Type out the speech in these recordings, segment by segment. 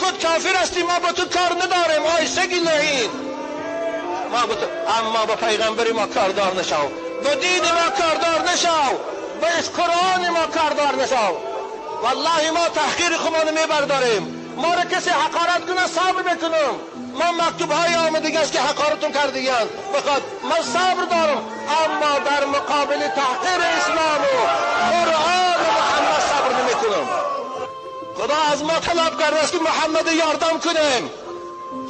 خود کافر هستی، ما با تو کار نداریم. آیسه گلهین ما با تو، اما با پیغمبری ما کاردار نشو، با دین ما کاردار نشو، با قرآن ما کاردار نشو. والله ما تحقیر خودمان میبرداریم. ما را کسی حقارت کنه صبر بکنم. ما مکتوب های آمدگی است که حقارتون کردگیان بخواد، من صبر دارم، اما در مقابل تحقیر اسلام و قرآن و محمد صبر نمی کنم. خدا از ما طلب کرده است که محمد یاردم کنیم.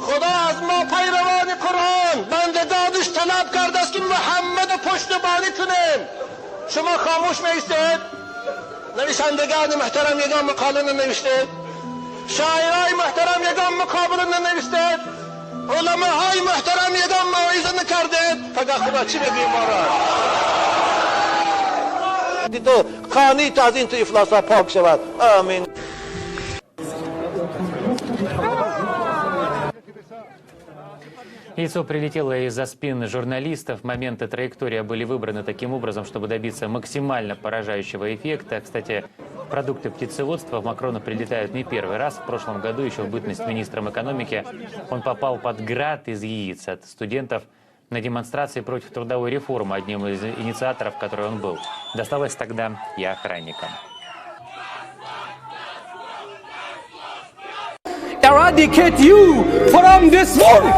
خدا از ما پیروان قرآن بندگانش طلب کرده است که محمد پشتیبانی کنیم. شما خاموش میستید؟ نویسندگان محترم یگان مقاله ننوشتید؟ شاعرای محترم یگان مقابله ننوشتید؟ علماهای محترم یگان موعظه نکردید؟ فقط خدا چی بگیم ما را؟ تو خانی تا از این تو افلاس ها پاک شود. آمین. Яйцо прилетело из-за спин журналистов. Моменты траектория были выбраны таким образом, чтобы добиться максимально поражающего эффекта. Кстати, продукты птицеводства в Макрона прилетают не первый раз. В прошлом году, еще в бытность министром экономики, он попал под град из яиц от студентов на демонстрации против трудовой реформы, одним из инициаторов, которой он был. Досталось тогда и охранникам. Eradicate you from this world.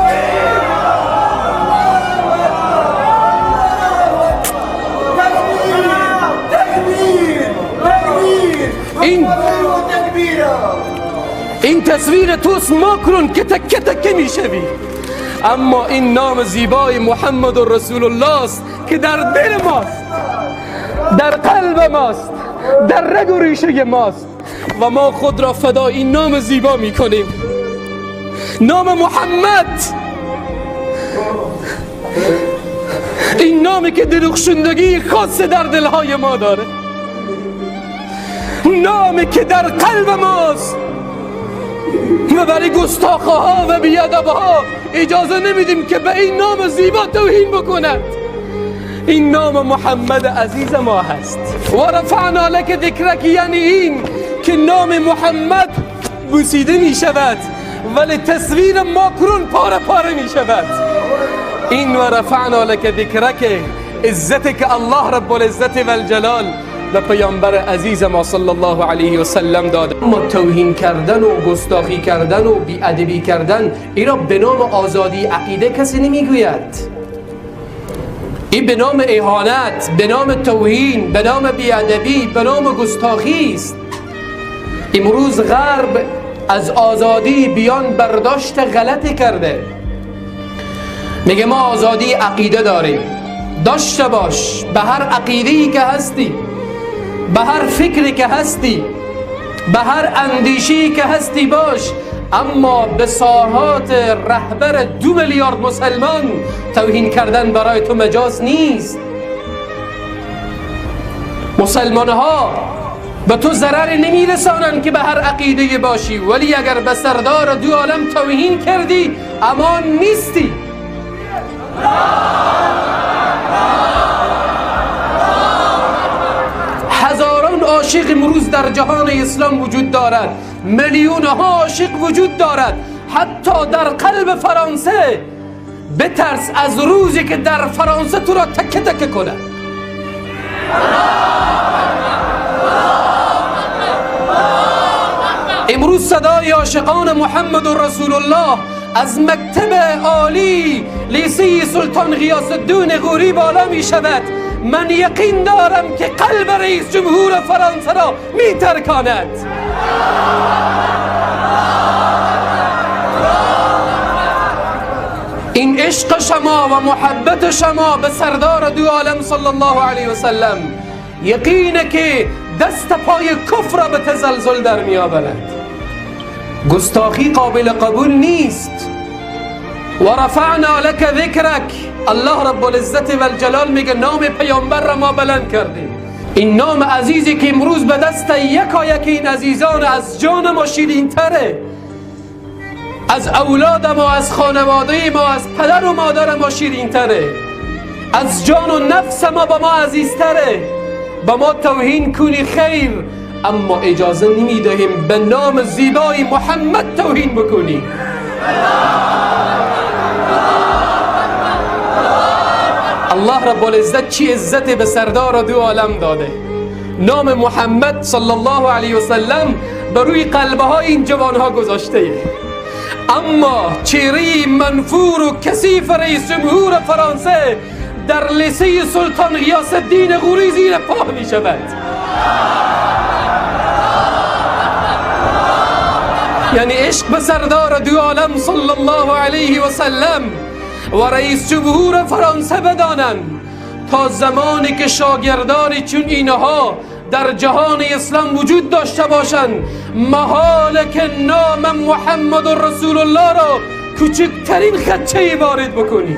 این تصویر توست ماکرون که تکه تکه میشوی، اما این نام زیبای محمد رسول الله است که در دل ماست، در قلب ماست، در رگ و ریشه ماست و ما خود را فدای این نام زیبا میکنیم. نام محمد، این نامی که درخشندگی خاص در دلهای ما داره، نامی که در قلب ماست و برای گستاخه ها و بیادب ها اجازه نمیدیم که به این نام زیبا توهین بکند. این نام محمد عزیز ما هست. و رفعنا لک ذکرک، یعنی این که نام محمد بوسیده می شود ولی تصویر ماکرون پاره پاره می شود. این و رفعنا لک ذکرک، عزت که الله رب العزت و الجلال به پیامبر عزیز ما صلی الله علیه و سلم داده. اما توهین کردن و گستاخی کردن و بی‌ادبی کردن، این را به نام آزادی عقیده کسی نمیگوید. این به نام اهانت، به نام توهین، به نام بی‌ادبی، به نام گستاخی است. امروز غرب از آزادی بیان برداشت غلطی کرده. میگه ما آزادی عقیده داریم. داشته باش، به هر عقیده‌ای که هستی، به هر فکری که هستی، به هر اندیشه‌ای که هستی باش، اما به ساحات رهبر 2 میلیارد مسلمان توهین کردن برای تو مجاز نیست. مسلمان ها به تو ضرری نمیرسانند که به هر عقیده باشی، ولی اگر به سردار 2 عالم توهین کردی امان نیستی. هزاران عاشق امروز در جهان اسلام وجود دارد، میلیون ها عاشق وجود دارد، حتی در قلب فرانسه. بترس از روزی که در فرانسه تو را تکه تکه کنه. امروز صدای عاشقان محمد رسول الله از مکتب عالی لیسه سلطان غیاث الدین غوری بالا می شود. من یقین دارم که قلب رئیس جمهور فرانسه را می ترکاند. این عشق شما و محبت شما به سردار 2 عالم صلی الله علیه و سلم یقینه که دست پای کفر را به تزلزل در می آورد. گستاخی قابل قبول نیست. و رفعنا لک ذکرک، الله رب العزت و الجلال میگه نام پیامبر را ما بلند کردیم. این نام عزیزی که امروز به دست یکایک این عزیزان از جان ما شیرین تره، از اولاد ما، از خانواده ما، از پدر و مادر ما شیرین تره، از جان و نفس ما به ما عزیزتره. با ما توهین کنی خیر، اما اجازه نمیدهیم به نام زیبای محمد توهین بکنی. الله رب العزت چی عزت به سردار دو عالم داده. نام محمد صلی الله علیه و سلم بر روی قلبهای این جوانها گذاشته، اما چهره منفور و کثیف رئیس جمهور فرانسه در لیسه سلطان غیاث الدین غوری زیر پا می شود. یعنی عشق به سردار دو عالم صلی الله علیه و سلم و رئیس جمهور فرانسه بدانند تا زمانی که شاگردانی چون اینها در جهان اسلام وجود داشته باشند، محاله که نام محمد رسول الله را کوچکترین خدشه وارد بکنی.